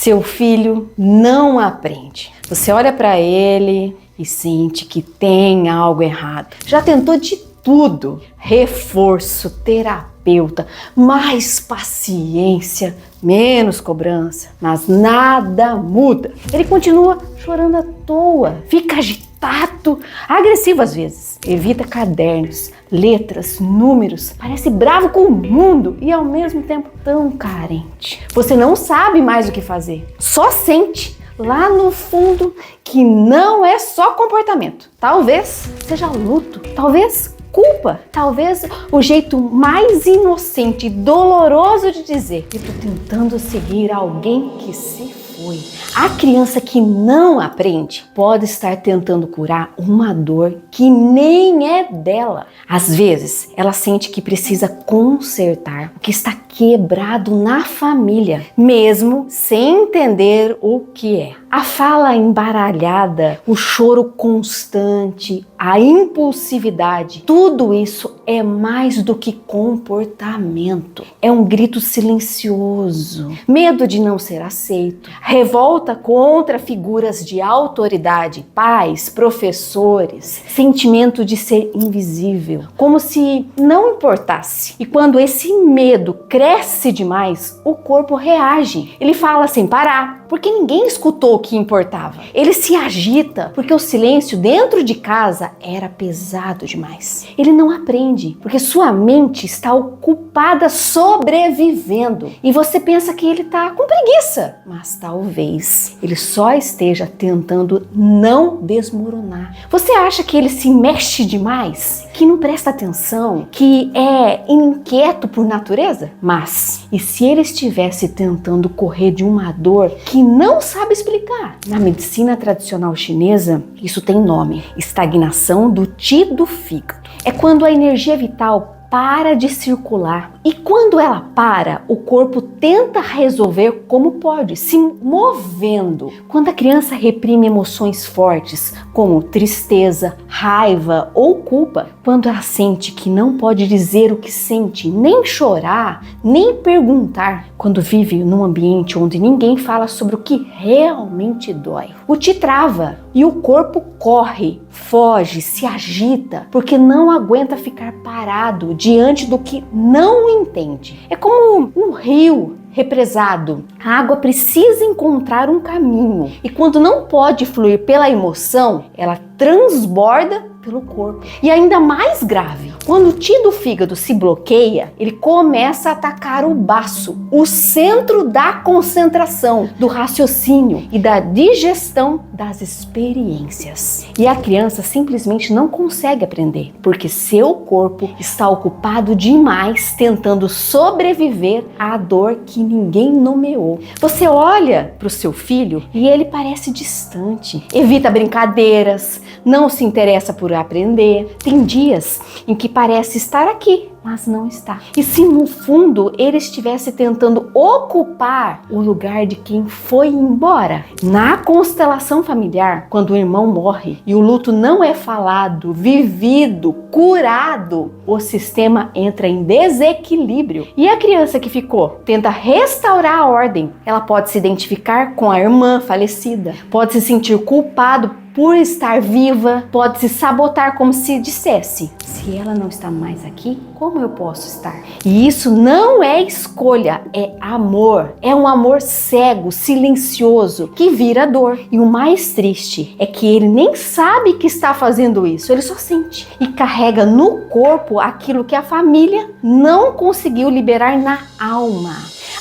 Seu filho não aprende. Você olha para ele e sente que tem algo errado. Já tentou de tudo: reforço, terapeuta, mais paciência, menos cobrança, mas nada muda. Ele continua chorando à toa, fica agitado, agressivo às vezes, evita cadernos, letras, números, parece bravo com o mundo e ao mesmo tempo tão carente. Você não sabe mais o que fazer, só sente lá no fundo que não é só comportamento. Talvez seja luto, talvez culpa, talvez o jeito mais inocente e doloroso de dizer: eu tô tentando seguir alguém que se foi. A criança que não aprende pode estar tentando curar uma dor que nem é dela. Às vezes, ela sente que precisa consertar o que está quebrado na família, mesmo sem entender o que é. A fala embaralhada, o choro constante, a impulsividade, tudo isso é mais do que comportamento. É um grito silencioso, medo de não ser aceito, revolta contra figuras de autoridade, pais, professores, sentimento de ser invisível, como se não importasse. E quando esse medo cresce demais, o corpo reage. Ele fala sem parar, porque ninguém escutou o que importava. Ele se agita, porque o silêncio dentro de casa era pesado demais. Ele não aprende, porque sua mente está ocupada sobrevivendo. E você pensa que ele está com preguiça, mas talvez ele só esteja tentando não desmoronar. Você acha que ele se mexe demais? Que não presta atenção? Que é inquieto por natureza? Mas, e se ele estivesse tentando correr de uma dor que não sabe explicar? Na medicina tradicional chinesa, isso tem nome: estagnação do qi do fígado. É quando a energia vital para de circular. E quando ela para, o corpo tenta resolver como pode, se movendo. Quando a criança reprime emoções fortes, como tristeza, raiva ou culpa, quando ela sente que não pode dizer o que sente, nem chorar, nem perguntar, quando vive num ambiente onde ninguém fala sobre o que realmente dói, o qi trava e o corpo corre, foge, se agita, porque não aguenta ficar parado diante do que não entende. É como um rio represado. A água precisa encontrar um caminho e quando não pode fluir pela emoção, ela transborda pelo corpo. E ainda mais grave, quando o qi do fígado se bloqueia, ele começa a atacar o baço, o centro da concentração, do raciocínio e da digestão das experiências. E a criança simplesmente não consegue aprender, porque seu corpo está ocupado demais tentando sobreviver à dor que ninguém nomeou. Você olha para o seu filho e ele parece distante, evita brincadeiras, não se interessa por aprender. Tem dias em que parece estar aqui, mas não está. E se no fundo ele estivesse tentando ocupar o lugar de quem foi embora? Na constelação familiar, quando o irmão morre e o luto não é falado, vivido, curado, o sistema entra em desequilíbrio. E a criança que ficou tenta restaurar a ordem. Ela pode se identificar com a irmã falecida, pode se sentir culpado por estar viva, pode se sabotar como se dissesse: se ela não está mais aqui, como eu posso estar? E isso não é escolha, é amor. É um amor cego, silencioso, que vira dor. E o mais triste é que ele nem sabe que está fazendo isso, ele só sente. E carrega no corpo aquilo que a família não conseguiu liberar na alma.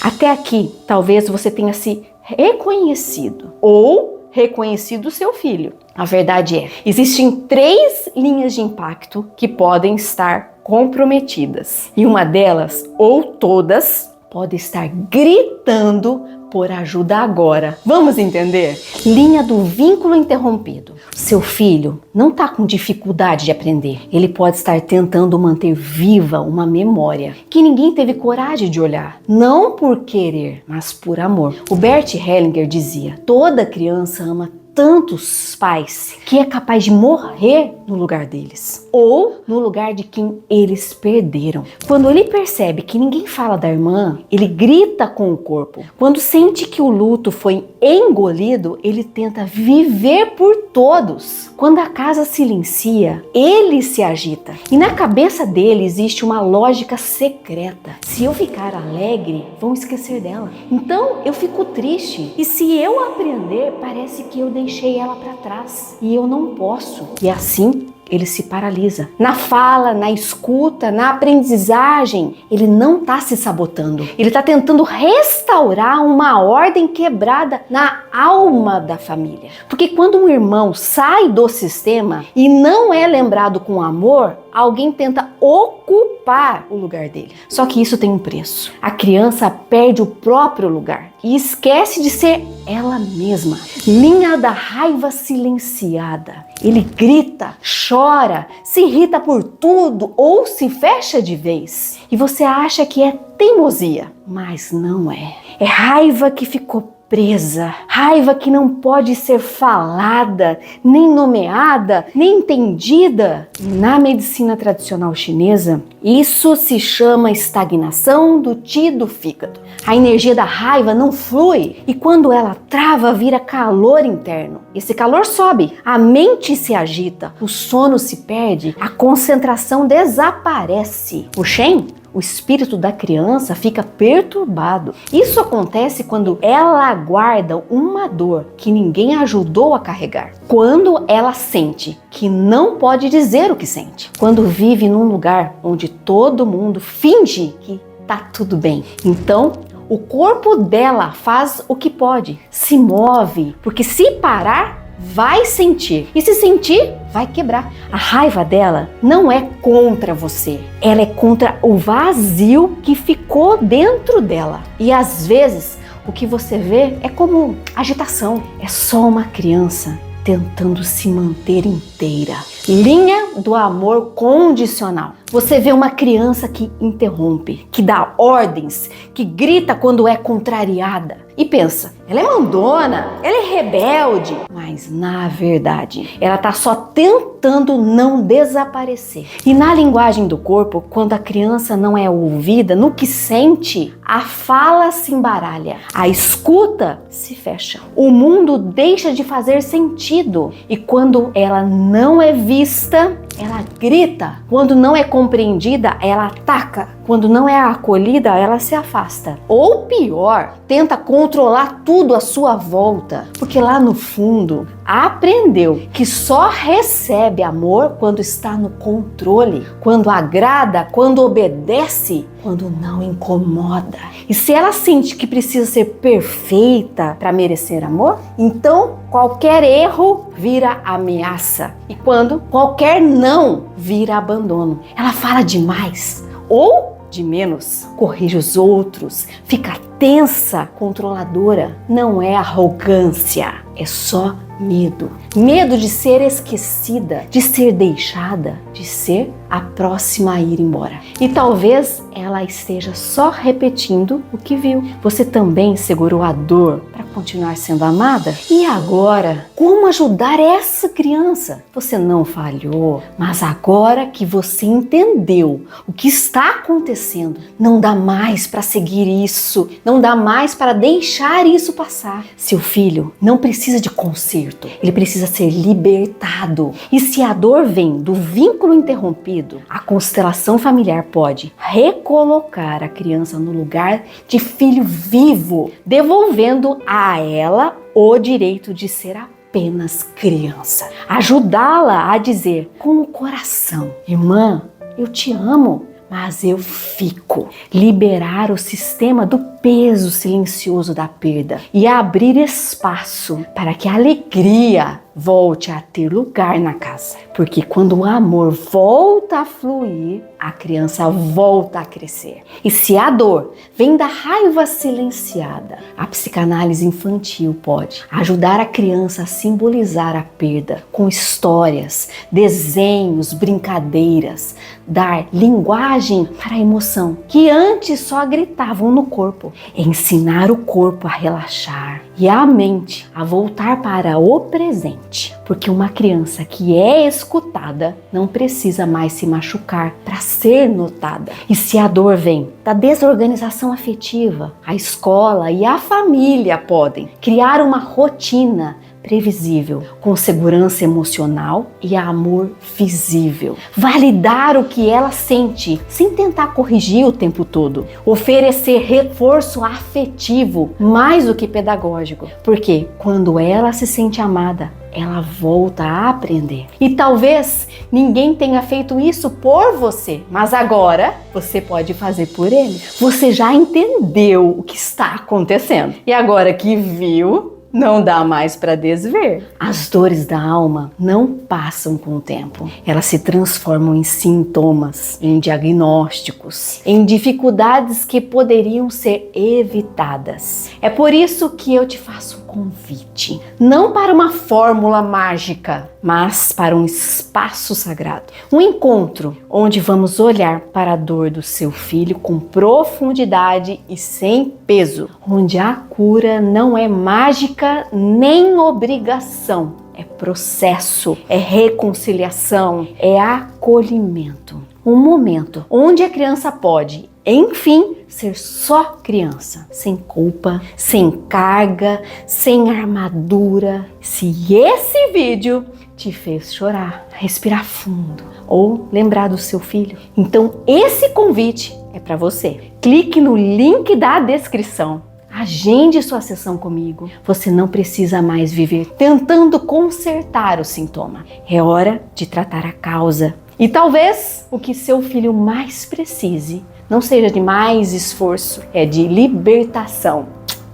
Até aqui, talvez você tenha se reconhecido ou reconhecido o seu filho. A verdade é, existem 3 linhas de impacto que podem estar comprometidas. E uma delas, ou todas, pode estar gritando por ajuda agora. Vamos entender? Linha do vínculo interrompido. Seu filho não está com dificuldade de aprender. Ele pode estar tentando manter viva uma memória que ninguém teve coragem de olhar. Não por querer, mas por amor. O Bert Hellinger dizia: toda criança ama tantos pais que é capaz de morrer no lugar deles ou no lugar de quem eles perderam. Quando ele percebe que ninguém fala da irmã, ele grita com o corpo. Quando sente que o luto foi engolido, ele tenta viver por todos. Quando a casa silencia, ele se agita. E na cabeça dele existe uma lógica secreta. Se eu ficar alegre, vão esquecer dela. Então eu fico triste. E se eu aprender, parece que eu deixei ela para trás. E eu não posso. E assim ele se paralisa. Na fala, na escuta, na aprendizagem, ele não está se sabotando. Ele está tentando restaurar uma ordem quebrada na alma da família. Porque quando um irmão sai do sistema e não é lembrado com amor, alguém tenta ocupar o lugar dele. Só que isso tem um preço. A criança perde o próprio lugar e esquece de ser ela mesma. Linha da raiva silenciada. Ele grita, chora, se irrita por tudo ou se fecha de vez. E você acha que é teimosia, mas não é. É raiva que ficou presa, raiva que não pode ser falada, nem nomeada, nem entendida. Na medicina tradicional chinesa, isso se chama estagnação do qi do fígado. A energia da raiva não flui e quando ela trava, vira calor interno. Esse calor sobe, a mente se agita, o sono se perde, a concentração desaparece. O Shen, o espírito da criança, fica perturbado. Isso acontece quando ela guarda uma dor que ninguém ajudou a carregar. Quando ela sente que não pode dizer o que sente. Quando vive num lugar onde todo mundo finge que tá tudo bem. Então, o corpo dela faz o que pode, se move, porque se parar, vai sentir. E se sentir, vai quebrar. A raiva dela não é contra você. Ela é contra o vazio que ficou dentro dela. E às vezes, o que você vê é como agitação. É só uma criança tentando se manter inteira. Linha do amor condicional. Você vê uma criança que interrompe, que dá ordens, que grita quando é contrariada e pensa, ela é mandona, ela é rebelde, mas na verdade ela tá só tentando não desaparecer. E na linguagem do corpo, quando a criança não é ouvida no que sente, a fala se embaralha, a escuta se fecha, o mundo deixa de fazer sentido e quando ela não é vista, ela grita. Quando não é compreendida, ela ataca. Quando não é acolhida, ela se afasta. Ou pior, tenta controlar tudo à sua volta. Porque lá no fundo, aprendeu que só recebe amor quando está no controle, quando agrada, quando obedece, quando não incomoda. E se ela sente que precisa ser perfeita para merecer amor, então qualquer erro vira ameaça. E quando qualquer não vira abandono. Ela fala demais ou de menos, corrige os outros, fica tensa, controladora. Não é arrogância, é só medo. Medo de ser esquecida, de ser deixada, de ser a próxima a ir embora. E talvez ela esteja só repetindo o que viu. Você também segurou a dor para continuar sendo amada? E agora, como ajudar essa criança? Você não falhou, mas agora que você entendeu o que está acontecendo, não dá mais para seguir isso, não dá mais para deixar isso passar. Seu filho não precisa de conserto, ele precisa ser libertado. E se a dor vem do vínculo interrompido, a constelação familiar pode recolocar a criança no lugar de filho vivo, devolvendo a ela o direito de ser apenas criança. Ajudá-la a dizer com o coração: irmã, eu te amo, mas eu fico. Liberar o sistema do peso silencioso da perda e abrir espaço para que a alegria volte a ter lugar na casa. Porque quando o amor volta a fluir, a criança volta a crescer. E se a dor vem da raiva silenciada, a psicanálise infantil pode ajudar a criança a simbolizar a perda com histórias, desenhos, brincadeiras, dar linguagem para a emoção que antes só gritavam no corpo. Ensinar o corpo a relaxar, e a mente a voltar para o presente. Porque uma criança que é escutada não precisa mais se machucar para ser notada. E se a dor vem da desorganização afetiva, a escola e a família podem criar uma rotina previsível, com segurança emocional e amor visível. Validar o que ela sente, sem tentar corrigir o tempo todo. Oferecer reforço afetivo, mais do que pedagógico. Porque quando ela se sente amada, ela volta a aprender. E talvez ninguém tenha feito isso por você, mas agora você pode fazer por ele. Você já entendeu o que está acontecendo. E agora que viu, não dá mais para desver. As dores da alma não passam com o tempo. Elas se transformam em sintomas, em diagnósticos, em dificuldades que poderiam ser evitadas. É por isso que eu te faço um convite. Não para uma fórmula mágica, mas para um espaço sagrado. Um encontro onde vamos olhar para a dor do seu filho com profundidade e sem peso. Onde a cura não é mágica nem obrigação, é processo, é reconciliação, é acolhimento. Um momento onde a criança pode, enfim, ser só criança, sem culpa, sem carga, sem armadura. Se esse vídeo te fez chorar, respirar fundo ou lembrar do seu filho, então esse convite é para você. Clique no link da descrição. Agende sua sessão comigo. Você não precisa mais viver tentando consertar o sintoma. É hora de tratar a causa. E talvez o que seu filho mais precise não seja de mais esforço, é de libertação.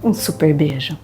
Um super beijo.